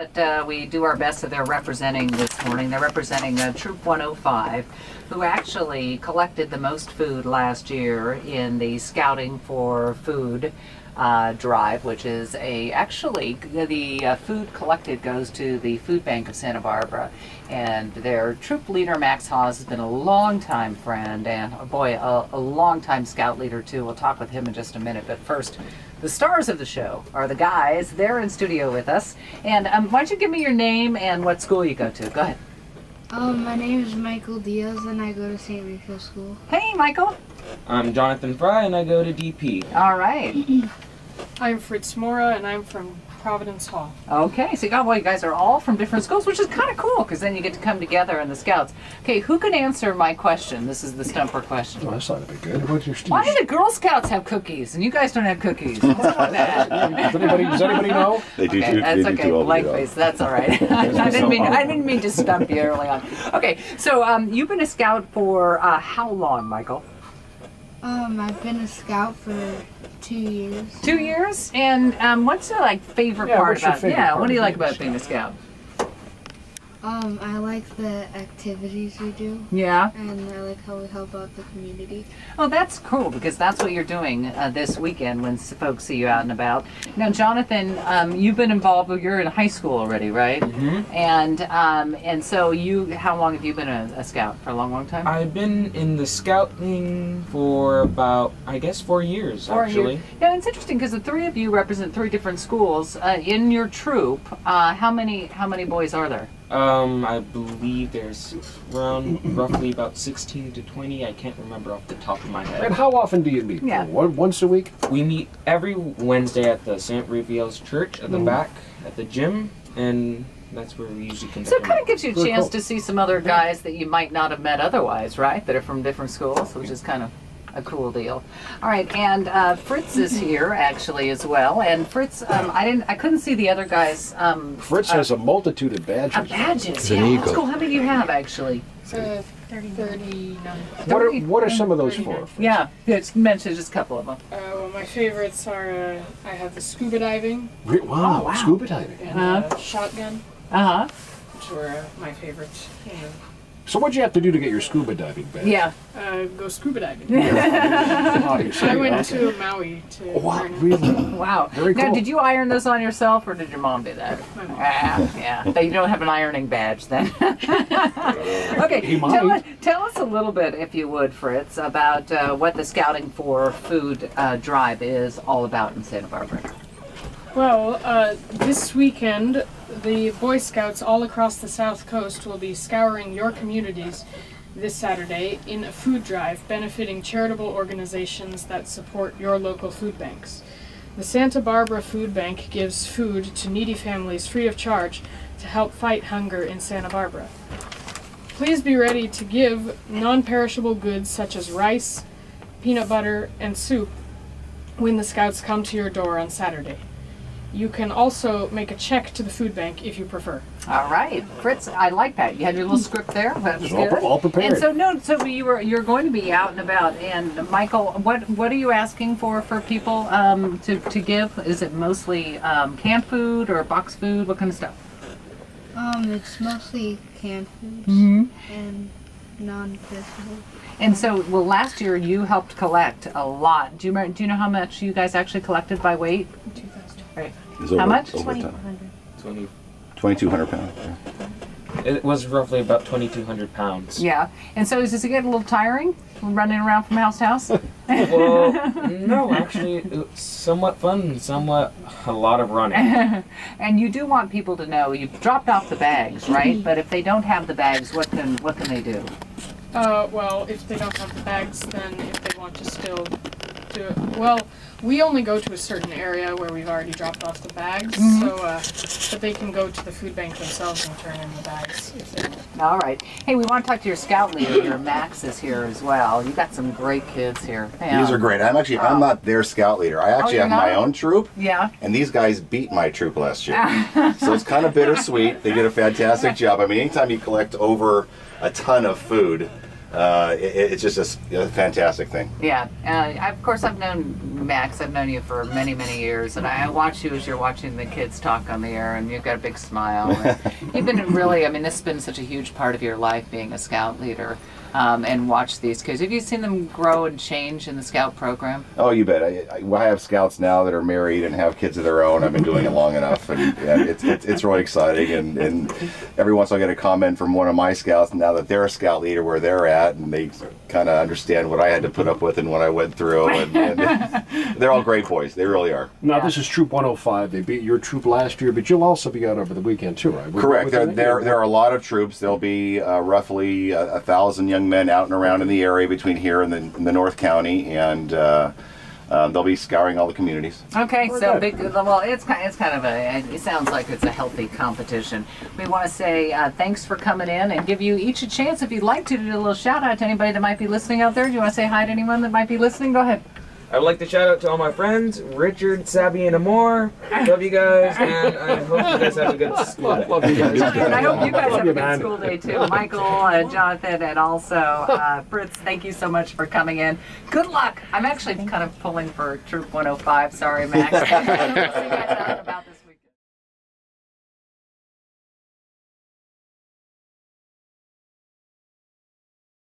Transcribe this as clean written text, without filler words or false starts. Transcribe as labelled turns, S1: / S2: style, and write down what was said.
S1: But we do our best that they're representing this morning. They're representing Troop 105, who actually collected the most food last year in the Scouting for Food drive, which is actually the food collected goes to the food bank of Santa Barbara, and their troop leader Max Hawes has been a long-time friend and a long-time scout leader too. We'll talk with him in just a minute, but first, the stars of the show are the guys. They're in studio with us, and why don't you give me your name and what school you go to? Go ahead.
S2: My name is Michael Diaz and I go to St. Rufus School.
S1: Hey, Michael.
S3: I'm Jonathan Fry and I go to DP.
S1: All right.
S4: I'm Fritz Mora and I'm from Providence Hall.
S1: Okay, so you guys are all from different schools, which is kind of cool because then you get to come together in the Scouts. Okay, who can answer my question? This is the stumper question.
S5: Oh, that's not a bit good. What's your
S1: Why do the Girl Scouts have cookies and you guys don't have cookies? What's up with that?
S5: Does anybody know?
S6: They do.
S1: Okay, that's okay. Blank face. That's all right. I didn't mean to stump you early on. Okay, so you've been a Scout for how long, Michael?
S2: I've been a Scout for 2 years.
S1: 2 years? And what's your favorite part about it? Yeah, what do you like about being a Scout?
S2: I like the activities we do.
S1: Yeah.
S2: And I like how we help out the community.
S1: Oh, that's cool because that's what you're doing this weekend when folks see you out and about. Now, Jonathan, you've been involved. You're in high school already, right? Mm-hmm. And so how long have you been a Scout? For a long, long time?
S3: I've been in the Scouting for about, I guess, 4 years,
S1: 4
S3: actually.
S1: years. Yeah, it's interesting because the three of you represent three different schools. In your troop, how many boys are there?
S3: I believe there's around roughly about 16 to 20. I can't remember off the top of my head.
S5: And how often do you meet?
S1: Yeah.
S5: Once a week?
S3: We meet every Wednesday at the St. Raphael's Church at the back at the gym, and that's where we usually conduct.
S1: So it kind of gives you a
S5: Really
S1: chance
S5: cool.
S1: to see some other guys that you might not have met otherwise, right? That are from different schools, which is kind of a cool deal. All right, and Fritz is here actually as well. And Fritz, I couldn't see the other guys.
S5: Fritz has a multitude of badges.
S1: Badges, yeah. That's cool. How many do you have actually?
S4: 39.
S5: What are some of those for? Fritz?
S1: Yeah, it's mentioned just a couple of them.
S4: Well, my favorites are, I have the scuba diving.
S5: Wow,
S1: wow.
S5: Scuba diving.
S4: And shotgun,
S1: Uh-huh.
S4: which were my favorites.
S5: So what'd you have to do to get your scuba diving badge?
S1: Yeah.
S4: Go scuba diving.
S5: I
S4: I went to Maui to
S5: Wow,
S4: learn it.
S5: really?
S1: Wow.
S5: Very
S1: Now,
S5: cool.
S1: did you iron those on yourself, or did your mom do that?
S4: My mom.
S1: Yeah. You don't have an ironing badge then. Okay.
S5: He might.
S1: Tell us a little bit, if you would, Fritz, about what the Scouting for Food drive is all about in Santa Barbara.
S4: Well, this weekend, the Boy Scouts all across the South Coast will be scouring your communities this Saturday in a food drive benefiting charitable organizations that support your local food banks. The Santa Barbara Food Bank gives food to needy families free of charge to help fight hunger in Santa Barbara. Please be ready to give non-perishable goods such as rice, peanut butter, and soup when the Scouts come to your door on Saturday. You can also make a check to the food bank if you prefer.
S1: All right, Fritz, I like that. You had your little script there. That was good.
S5: All prepared.
S1: And so you're going to be out and about. And Michael, what are you asking for people to give? Is it mostly canned food or box food? What kind of stuff?
S2: It's mostly canned foods and non-perishable.
S1: And so, well, last year you helped collect a lot. Do you know how much you guys actually collected by weight?
S4: 2,000.
S1: Right.
S6: How
S1: much?
S6: 2,200 pounds. Yeah.
S3: It was roughly about 2,200 pounds.
S1: Yeah. And so, does it get a little tiring running around from house to house?
S3: Well, no, actually, it's somewhat fun, somewhat a lot of running.
S1: And you do want people to know you've dropped off the bags, right? But if they don't have the bags, what can they do?
S4: Well, if they don't have the bags, then if they want to still do it, well, we only go to a certain area where we've already dropped off the bags, but they can go to the food bank themselves and turn in the bags if they want.
S1: All right. Hey, we want to talk to your scout leader here. Max is here as well. You got some great kids here. Yeah.
S6: These are great. I'm not their scout leader. I actually
S1: you're
S6: have my
S1: not?
S6: own troop.
S1: Yeah.
S6: And these guys beat my troop last year. So it's kind of bittersweet. They did a fantastic job. I mean, anytime you collect over a ton of food, It's just a fantastic thing.
S1: Yeah, of course I've known Max. I've known you for many, many years, and I watch you as you're watching the kids talk on the air, and you've got a big smile. And you've been really, I mean, this has been such a huge part of your life, being a Scout leader, and watch these kids. Have you seen them grow and change in the Scout program?
S6: Oh, you bet. I have Scouts now that are married and have kids of their own. I've been doing it long enough, and it's really exciting. And every once in a while I get a comment from one of my Scouts now that they're a Scout leader where they're at, and they kind of understand what I had to put up with and what I went through. And they're all great boys. They really are.
S5: Now, this is Troop 105. They beat your troop last year, but you'll also be out over the weekend too, right?
S6: Correct. There are a lot of troops. There'll be roughly 1,000 young men out and around in the area between here and the North County, and they'll be scouring all the communities.
S1: Okay, so big. Well, it's kind of it sounds like it's a healthy competition. We want to say thanks for coming in and give you each a chance, if you'd like to, do a little shout out to anybody that might be listening out there. Do you want to say hi to anyone that might be listening? Go ahead.
S3: I would like to shout out to all my friends, Richard, Sabby, and Amor. Love you guys, and I hope you guys have a good school day.
S5: Love you guys.
S1: And I hope you guys have a good school day too. Michael, Jonathan, and also Fritz, thank you so much for coming in. Good luck. I'm actually kind of pulling for Troop 105. Sorry, Max. We'll see you guys out about this